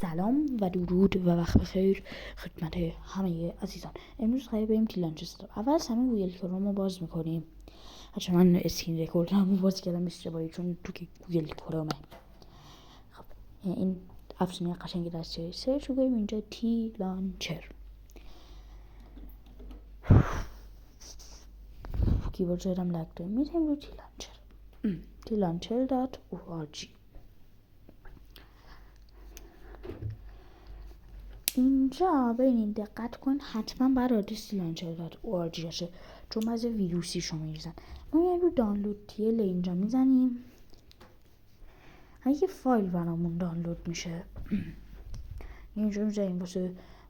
سلام و درود و وقت بخیر خدمت همه عزیزان. امروز قراره بریم تیلانچستر. اول از همه گوگل کروم رو باز میکنیم. هرچند من اسکرین رکوردرمو باز کردم اشتباهی چون تو که گوگل کرومه. خب این افزونه قشنگی دستیه. سرچ میکنیم اینجا تیلانچر. کیبورد زدم لگ داریم. میریم رو تیلانچر.org. اینجا ببینید دقت کن، حتما باید آدرس تیلانچر.org باشه چون بعضی ویروسیشو میریزن. ما میایم رو دانلود تیل اینجا میزنیم. اگه فایل برامون دانلود میشه اینجا میزنیم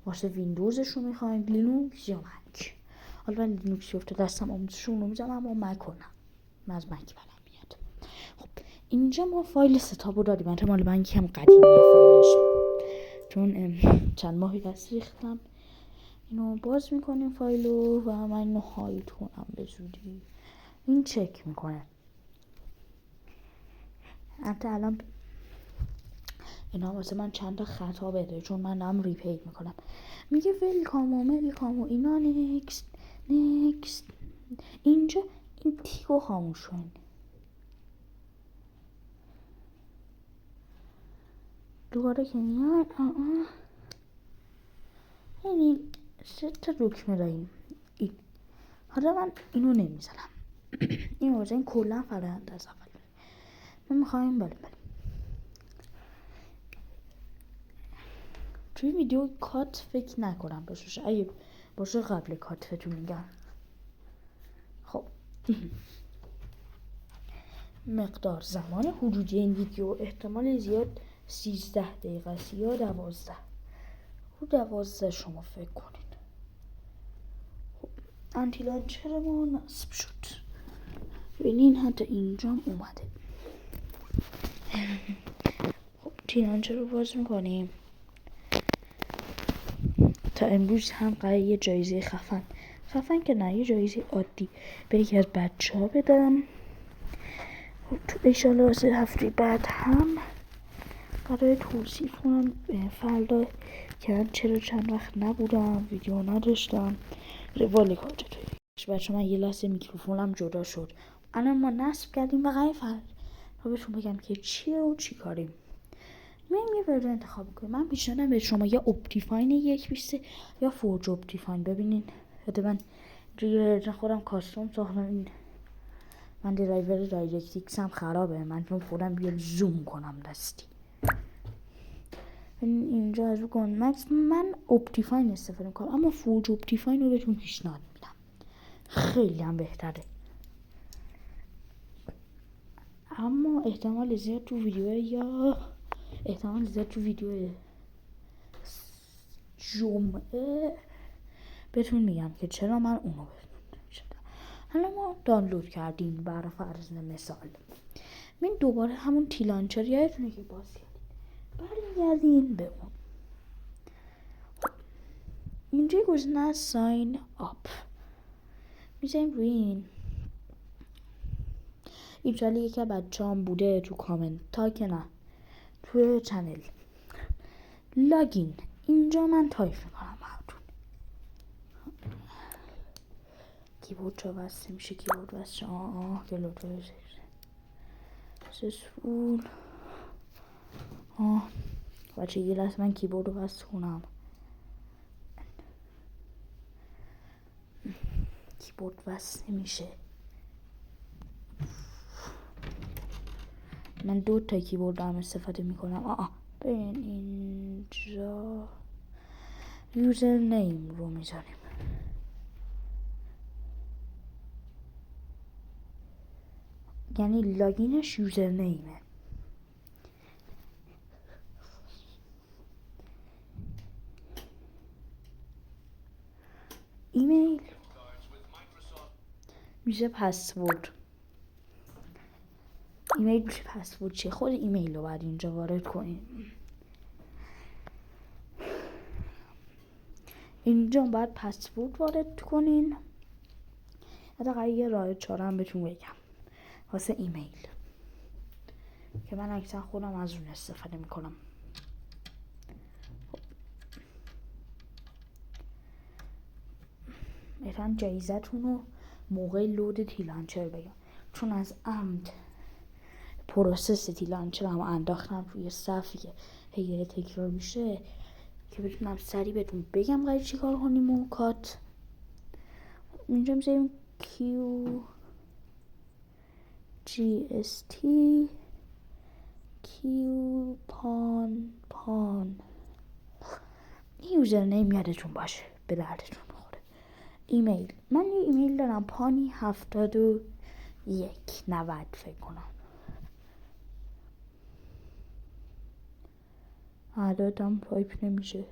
واسه ویندوزش رو میخوایم، لینوکس یا مک. حالا من لینوکس افته دستم آموزشون رو میزنم اما مک رو نه، من از مک برم میاد. خب اینجا ما فایل ستاب رو داریم. من مال من کم قدیمیه فایلش چون چند ماهی دست ریختم. اینو باز میکنیم فایلو و من اینو هاید کنم به زودی. این چک میکنه. حتی الان اینا واسه من چند تا خطا بده چون من هم ریپیت میکنم. میگه ویلکام و اینا نکست. اینجا این تیکو خاموش کن. دوباره که میان این سه تا دکمه داریم. حالا من اینو نمیزنم. این واسه کلا فرآیند از اول ما میخوایم بله توی ویدیو کات فکر نکنم بشه. اگه باشه قبل کات فتون میگم. خب مقدار زمان حدودی این ویدیو احتمال زیاد 13 دقیقه است یا 12. رو 12 شما فکر کنید. خب انتیلانچر ما نصب شد. ببینین حتی اینجا اومده. خب تیلانچر رو باز میکنیم. تا امروز هم قراره یه جایزه خفن که نه، یه جایزه عادی به یکی از بچه ها بدم. تو ایشالا واسه هفته بعد هم قراره توصیف کنم فردا که من چرا چند وقت نبودم ویدیو نداشتم. روالی کارجه بچه من یه لحظه میکروفونم جدا شد. الان ما نصب کردیم و قراره فردا رو بهتون بگم که چیه و چی کاریم. میایم یه ورژن انتخاب کنیم. من پیشنهادم به شما یا اپتیفاین 1.3 یا فورج اپتیفاین. ببینین حتی من ورژن خودم کاستوم ساختم. من درایور دایرکتیکس هم خرابه. من چون خودم بیام زوم کنم دستی. اینجا از بکن مکس من اپتیفاین استفاده میکنم اما فورج اپتیفاین رو بهتون پیشنهاد میدم. خیلی هم بهتره. اما احتمال زیاد تو ویدیو جمعه بهتون میگم که چرا من اونو حالا ما دانلود کردیم برای فرض مثال. من دوباره همون تیلانچر یادتونه که باز کردیم برمیگردین به اون. اینجا گزینه ساین آپ میزنیم روی این چالی یکی بچه هم بوده تو کامنت تا که نه تو چنل لاگین. اینجا من تایپ میکنم براتون. کیبورد چا وصل میشه. کیبورد وصل گلوتو سسفول بچه یه لحظه من کیبورد رو وصل کنم. کیبورد وصل نمیشه. من 2 تا کیبورد دارم استفاده میکنم. ببین اینجا یوزر نیم رو میذاریم. یعنی لاگینش یوزر نیمه. ایمیل میشه پسورد. ایمیل میشه پسورد. چه خود ایمیل رو باید اینجا وارد کنیم. اینجا باید پسورد وارد کنین. حتی یه راه 4 هم بهتون بگم واسه ایمیل که من اکثر خودم از اون استفاده میکنم. مثلا جایزتون رو موقع لود تیلانچر بگم، چون از عمد پروسس تیلانچر هم انداختم روی صفی که هی تکرار میشه که بتونم سریع بهتون بگم قراره چی کار کنیم. و کات اینجا میذاریم QGST پان این یوزرنیم یادتون باشه، به دردتون بخوره. ایمیل، من یه ایمیل دارم پانی 7190 فکر کنم. عددم تایپ نمیشه.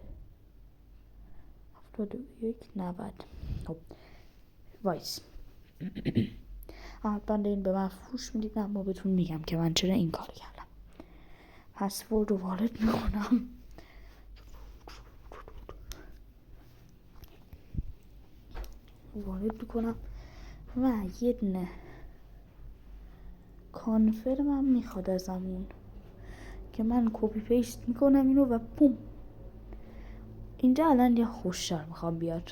7190. خب وایس این به من فوش میدید، اما بهتون میگم که من چرا این کار کردم. پسورد رو وارد میکنم. و یه دونه کانفرم هم میخواد ازمون که من کپی پیست میکنم اینو و بوم. اینجا الان یه خوشحال میخوام بیاد.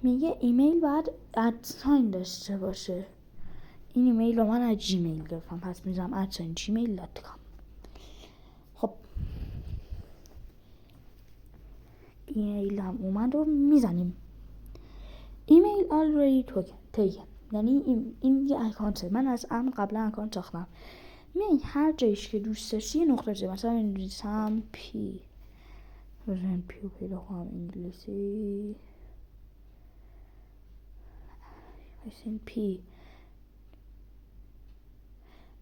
میگه ایمیل باید ادساین داشته باشه. این ایمیل رو من از جیمیل گرفتم، پس میذارم @gmail.com. خب ایمیل هم اومد و میزنیم ایمیل already taken، یعنی این یه اکانته. من از قبلا اکانت ساختم. میای هر جایش که دوست داشتی یه نقطه بزنی، مثلا می‌نویسم پی رو پیدا کنم انگلیسی، این پی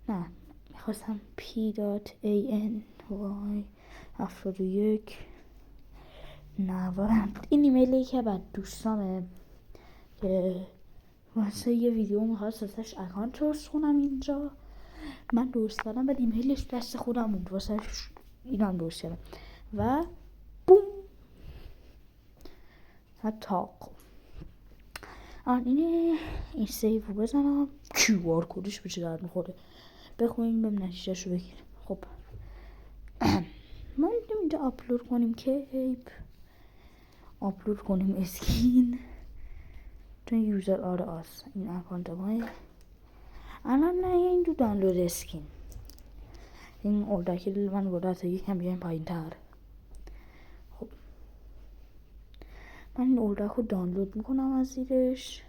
نه میخواستم p.any 71 90. این ایمیلی که بعد دوستامه که واسه یه ویدیو میخواست ازش اکانت درست کنم. اینجا من درست کردم، بعد ایمیلش دست خودم بود، واسه اینم درست کردم و بوم تاق. این سیو رو بزنم، QR کدش به چه درد میخوره، بخونیم بهم نتیجهش رو بگیریم. خب ما اینجا آپلود کنیم کیپ، آپلود کنیم اسکین چون یوزر آس این اکانت ماه. الان نه این تو دانلود اسکین، این اردکی من بوده تا یکم بیایم پایین تر. خب من این اردک رو دانلود میکنم از زیرش.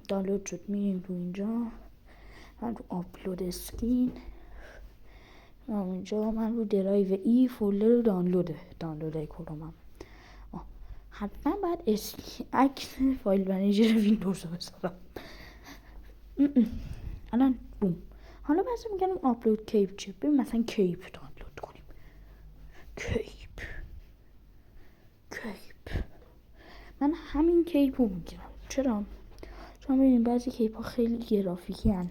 دانلود شد، میریم تو اینجا، من رو آپلود اسکین اینجا، من رو درایو ای فولدر رو دانلود کلومم. حتما باید عکس فایل منیجر ویندوز رو بذارم. الان بوم. حالا بس میگم آپلود کیپ چه، ببین مثلا کیپ دانلود کنیم. کیپ من همین کیپ رو میگیرم. چرا؟ چون ببینیم بعضی کیپ ها خیلی گرافیکی هن،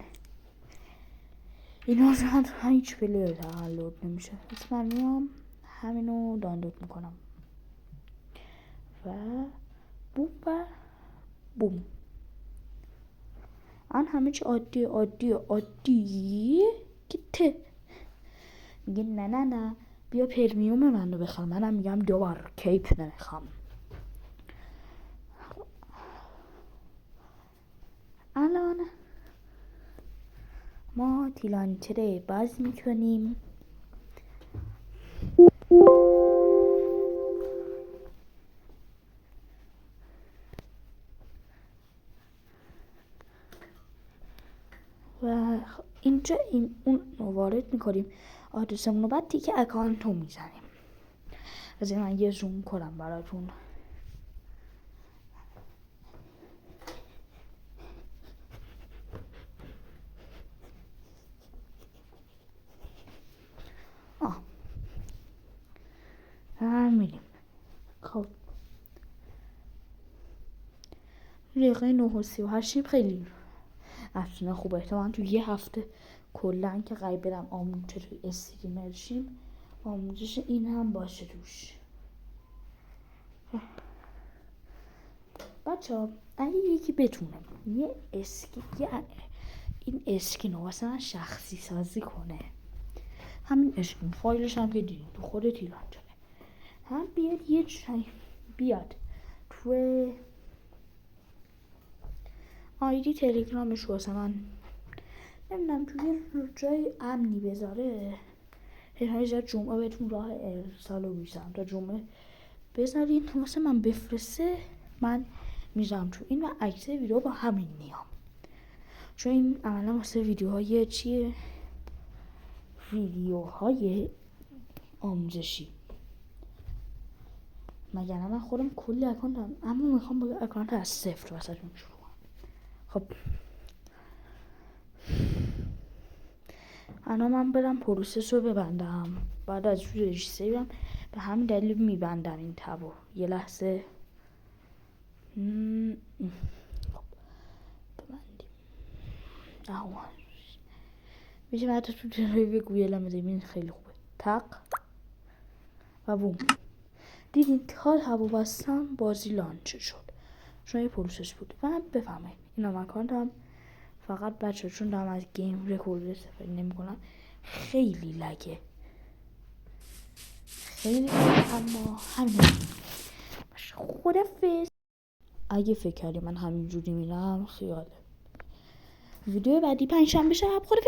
اینا زن هیچ پلیر دانلود نمیشه. پس من میام همینو دانلود میکنم و بوم. آن همه چی عادی که ته میگه نه بیا پرمیوم من رو بخوام. منم میگم دوبار کیپ نمیخوام. الان ما تیلانچره باز میکنیم. و اینجا اون وارد میکنیم آدرسمون رو، بعد تیک اکانت رو میزنیم. از این من یه زوم کنم براتون. میریم. خب دقیقه 9:38 خیلی اصلا خوبه. احتمالا تو یه هفته کلن که قریب برم آموزش استریمر شیم، آموزش این هم باشه توش. بچه ها اگه یکی بتونه یه این اسکین رو مثلا شخصی سازی کنه، همین اسکین فایلش هم که دیدید تو خود تیلانچره، هم بیاد بیاد توی آیدی تلگرامش واسه من نمیدونم توی جای امنی بذاره. هر زیاد جمعه بهتون راه ارسال رو میزنم تا جمعه بذارین واسه من بفرسته، من میذارم تو این و عکس ویدیو با همین میام، چون این عملا واسه ویدیوهای چیه، ویدیوهای آموزشی. مگر من خودم کلی اکانت دارم، اما میخوام با اکانت از صفر واسهتون شروع کنم. خب الان من برم پروسس رو ببندم، بعد از رژیستری برم، به همین دلیل میبندم این تبو. یه لحظه خب ببندیم. میشه حتی تو جلوی گوگل بزنیم، خیلی خوبه. تق و بوم، دیدین تا تبو بستم بازی لانچ شد، چون یه پروسس بود. و بفهمین اینا من کانتم فقط بچه چون دارم از گیم رکورد استفاده نمی کنم خیلی لگه، خیلی اما همین خدافظ. اگه فکر کردی من همینجوری میرم خیاله. ویدیو بعدی 5 شنبه شب. خدافظ.